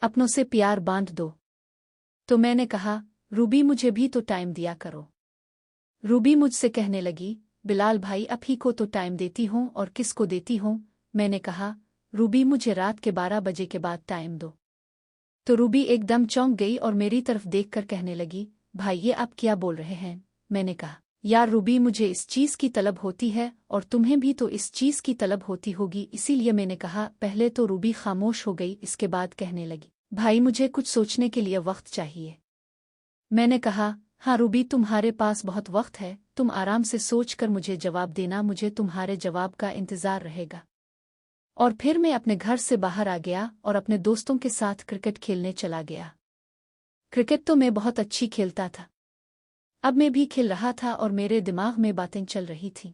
अपनों से प्यार बांध दो। तो मैंने कहा, रूबी मुझे भी तो टाइम दिया करो। रूबी मुझसे कहने लगी, बिलाल भाई आप ही को तो टाइम देती हूँ और किसको देती हूँ। मैंने कहा, रूबी मुझे रात के 12 बजे के बाद टाइम दो। तो रूबी एकदम चौंक गई और मेरी तरफ देखकर कहने लगी, भाई ये आप क्या बोल रहे हैं। मैंने कहा, यार रूबी मुझे इस चीज़ की तलब होती है और तुम्हें भी तो इस चीज़ की तलब होती होगी, इसीलिए मैंने कहा। पहले तो रूबी खामोश हो गई, इसके बाद कहने लगी, भाई मुझे कुछ सोचने के लिए वक्त चाहिए। मैंने कहा, हाँ रूबी तुम्हारे पास बहुत वक्त है, तुम आराम से सोच कर मुझे जवाब देना, मुझे तुम्हारे जवाब का इंतज़ार रहेगा। और फिर मैं अपने घर से बाहर आ गया और अपने दोस्तों के साथ क्रिकेट खेलने चला गया। क्रिकेट तो मैं बहुत अच्छी खेलता था। अब मैं भी खेल रहा था और मेरे दिमाग में बातें चल रही थीं।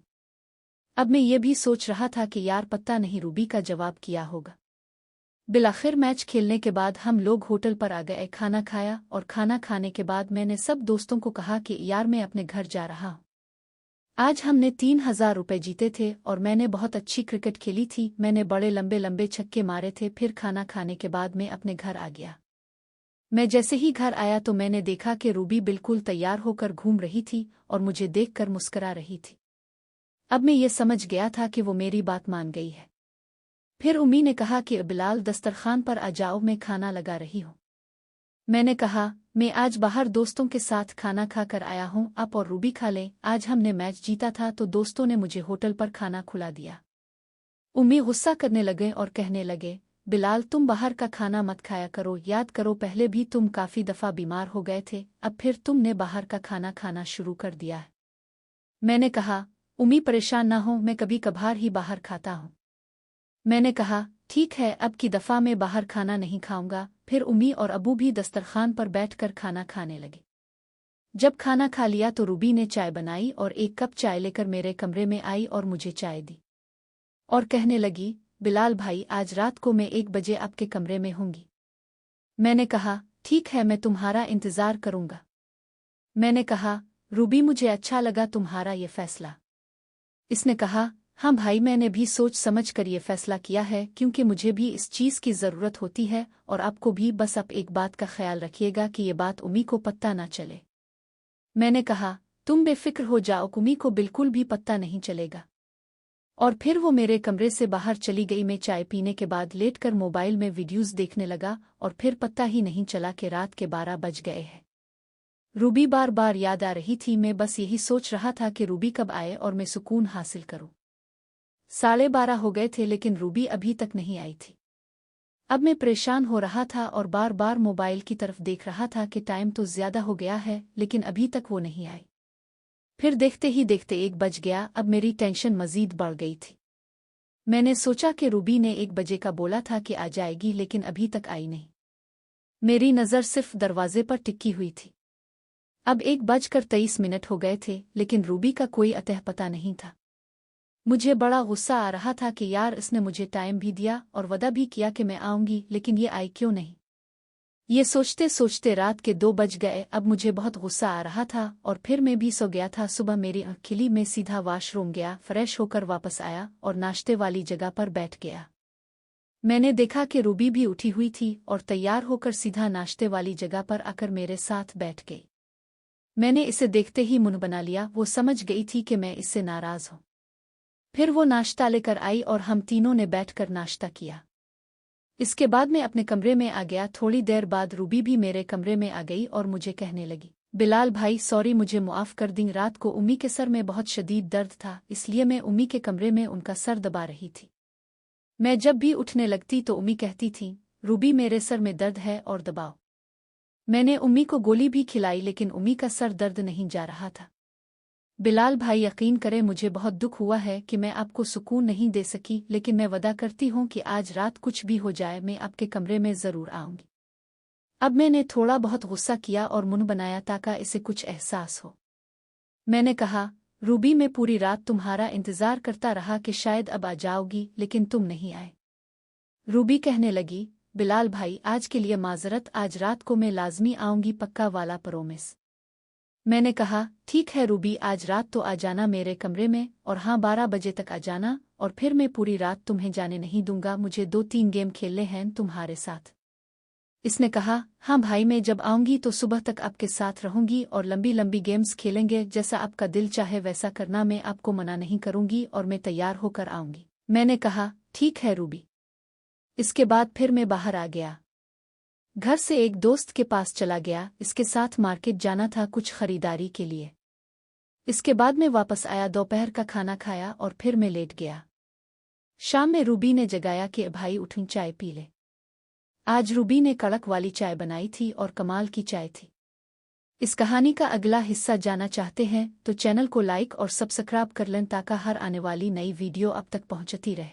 अब मैं ये भी सोच रहा था कि यार पता नहीं रूबी का जवाब क्या होगा। बिलाखिर मैच खेलने के बाद हम लोग होटल पर आ गए, खाना खाया और खाना खाने के बाद मैंने सब दोस्तों को कहा कि यार मैं अपने घर जा रहा हूँ। आज हमने 3,000 रुपये जीते थे और मैंने बहुत अच्छी क्रिकेट खेली थी, मैंने बड़े लंबे लंबे छक्के मारे थे। फिर खाना खाने के बाद मैं अपने घर आ गया। मैं जैसे ही घर आया तो मैंने देखा कि रूबी बिल्कुल तैयार होकर घूम रही थी और मुझे देखकर मुस्कुरा रही थी। अब मैं ये समझ गया था कि वो मेरी बात मान गई है। फिर उम्मी ने कहा कि बिलाल दस्तरखान पर आ जाओ, मैं खाना लगा रही हूँ। मैंने कहा, मैं आज बाहर दोस्तों के साथ खाना खा कर आया हूँ, आप और रूबी खा लें। आज हमने मैच जीता था तो दोस्तों ने मुझे होटल पर खाना खुला दिया। उम्मी गुस्सा करने लगे और कहने लगे, बिलाल तुम बाहर का खाना मत खाया करो, याद करो पहले भी तुम काफ़ी दफ़ा बीमार हो गए थे, अब फिर तुमने बाहर का खाना खाना शुरू कर दिया है। मैंने कहा, उम्मी परेशान ना हो, मैं कभी कभार ही बाहर खाता हूँ। मैंने कहा, ठीक है अब की दफ़ा मैं बाहर खाना नहीं खाऊंगा। फिर उम्मी और अबू भी दस्तरखान पर बैठकर खाना खाने लगे। जब खाना खा लिया तो रूबी ने चाय बनाई और एक कप चाय लेकर मेरे कमरे में आई और मुझे चाय दी और कहने लगी, बिलाल भाई आज रात को मैं 1 बजे आपके कमरे में होंगी। मैंने कहा, ठीक है मैं तुम्हारा इंतज़ार करूंगा। मैंने कहा, रूबी मुझे अच्छा लगा तुम्हारा ये फैसला। इसने कहा, हाँ भाई मैंने भी सोच समझ कर ये फैसला किया है, क्योंकि मुझे भी इस चीज़ की ज़रूरत होती है और आपको भी। बस आप एक बात का ख्याल रखिएगा कि ये बात उम्मी को पता ना चले। मैंने कहा, तुम बेफिक्र हो जाओ, उम्मी को बिल्कुल भी पता नहीं चलेगा। और फिर वो मेरे कमरे से बाहर चली गई। मैं चाय पीने के बाद लेटकर मोबाइल में वीडियोज़ देखने लगा और फिर पता ही नहीं चला कि रात के 12 बज गए हैं। रूबी बार बार याद आ रही थी, मैं बस यही सोच रहा था कि रूबी कब आए और मैं सुकून हासिल करूं। 12:30 हो गए थे लेकिन रूबी अभी तक नहीं आई थी। अब मैं परेशान हो रहा था और बार बार मोबाइल की तरफ देख रहा था कि टाइम तो ज़्यादा हो गया है लेकिन अभी तक वो नहीं आई। फिर देखते ही देखते 1 बज गया। अब मेरी टेंशन मज़ीद बढ़ गई थी। मैंने सोचा कि रूबी ने 1 बजे का बोला था कि आ जाएगी लेकिन अभी तक आई नहीं। मेरी नज़र सिर्फ दरवाजे पर टिकी हुई थी। अब 1:23 हो गए थे लेकिन रूबी का कोई अतः पता नहीं था। मुझे बड़ा गुस्सा आ रहा था कि यार इसने मुझे टाइम भी दिया और वादा भी किया कि मैं आऊंगी, लेकिन ये आई क्यों नहीं। ये सोचते सोचते रात के 2 बज गए। अब मुझे बहुत गुस्सा आ रहा था और फिर मैं भी सो गया था। सुबह मेरी आँख खिली, मैं सीधा वॉशरूम गया, फ्रेश होकर वापस आया और नाश्ते वाली जगह पर बैठ गया। मैंने देखा कि रूबी भी उठी हुई थी और तैयार होकर सीधा नाश्ते वाली जगह पर आकर मेरे साथ बैठ गई। मैंने इसे देखते ही मुंह बना लिया, वो समझ गई थी कि मैं इससे नाराज़ हूँ। फिर वो नाश्ता लेकर आई और हम तीनों ने बैठकर नाश्ता किया। इसके बाद मैं अपने कमरे में आ गया। थोड़ी देर बाद रूबी भी मेरे कमरे में आ गई और मुझे कहने लगी, बिलाल भाई सॉरी मुझे मुआफ़ कर दें, रात को उम्मी के सर में बहुत शदीद दर्द था, इसलिए मैं उम्मी के कमरे में उनका सर दबा रही थी। मैं जब भी उठने लगती तो उम्मी कहती थी, रूबी मेरे सर में दर्द है और दबाओ। मैंने उम्मी को गोली भी खिलाई लेकिन उम्मी का सर दर्द नहीं जा रहा था। बिलाल भाई यकीन करें मुझे बहुत दुख हुआ है कि मैं आपको सुकून नहीं दे सकी, लेकिन मैं वादा करती हूँ कि आज रात कुछ भी हो जाए मैं आपके कमरे में ज़रूर आऊँगी। अब मैंने थोड़ा बहुत गुस्सा किया और मुंह बनाया ताकि इसे कुछ एहसास हो। मैंने कहा, रूबी मैं पूरी रात तुम्हारा इंतज़ार करता रहा कि शायद अब आ जाओगी, लेकिन तुम नहीं आए। रूबी कहने लगी, बिलाल भाई आज के लिए माज़रत, आज रात को मैं लाज़मी आऊँगी, पक्का वाला प्रॉमिस। मैंने कहा, ठीक है रूबी आज रात तो आ जाना मेरे कमरे में, और हाँ 12 बजे तक आ जाना, और फिर मैं पूरी रात तुम्हें जाने नहीं दूंगा, मुझे 2-3 गेम खेलने हैं तुम्हारे साथ। इसने कहा, हाँ भाई, मैं जब आऊंगी तो सुबह तक आपके साथ रहूंगी और लंबी लंबी गेम्स खेलेंगे, जैसा आपका दिल चाहे वैसा करना, मैं आपको मना नहीं करूंगी और मैं तैयार होकर आऊंगी। मैंने कहा, ठीक है रूबी। इसके बाद फिर मैं बाहर आ गया। घर से एक दोस्त के पास चला गया, इसके साथ मार्केट जाना था कुछ खरीदारी के लिए। इसके बाद मैं वापस आया, दोपहर का खाना खाया और फिर मैं लेट गया। शाम में रूबी ने जगाया कि भाई उठ चाय पी ले। आज रूबी ने कड़क वाली चाय बनाई थी और कमाल की चाय थी। इस कहानी का अगला हिस्सा जानना चाहते हैं तो चैनल को लाइक और सब्सक्राइब कर लें ताकि हर आने वाली नई वीडियो अब तक पहुंचती रहे।